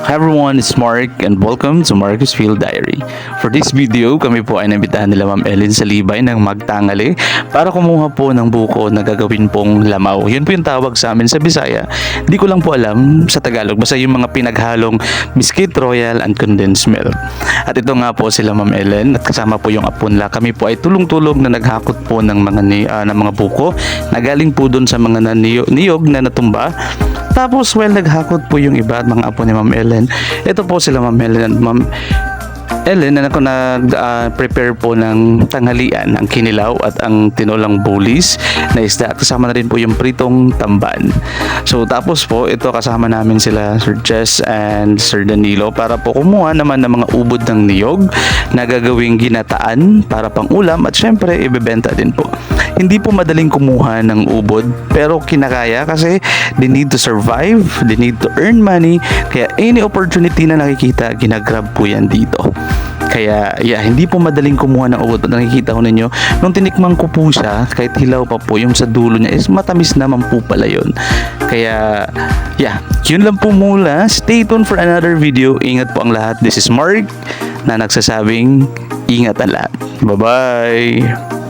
Hi everyone, it's Mark and welcome to Marcus Field Diary. For this video, kami po ay nabitahan nila Ma'am Ellen sa Libay ng magtangali para kumuha po ng buko na gagawin pong lamaw. Yun po yung tawag sa amin sa Bisaya. Di ko lang po alam sa Tagalog, basta yung mga pinaghalong biscuit royal and condensed milk. At ito nga po sila Ma'am Ellen at kasama po yung apunla. Kami po ay tulong-tulong na naghakot po ng mga buko na galing po doon sa mga niyog na natumba. Tapos, naghakot po yung iba at mga apo ni Ma'am Ellen. Ito po sila Ma'am Ellen at Ma'am Ellen na ako nag-prepare po ng tanghalian, ang kinilaw at ang tinolang bulis na isda. At kasama na rin po yung pritong tamban. So tapos po, ito kasama namin sila Sir Jess and Sir Danilo para po kumuha naman ng mga ubod ng niyog na gagawing ginataan para pang ulam at syempre ibebenta din po. Hindi po madaling kumuha ng ubod pero kinakaya kasi they need to survive, they need to earn money, kaya any opportunity na nakikita, ginagrab po yan dito. Kaya hindi po madaling kumuha ng ubod. Nakikita ko ninyo, nung tinikman ko po siya, kahit hilaw pa po, yung sa dulo niya is matamis naman po pala yun. Kaya yun lang po mula. Stay tuned for another video. Ingat po ang lahat. This is Mark na nagsasabing ingat ang lahat. Bye-bye!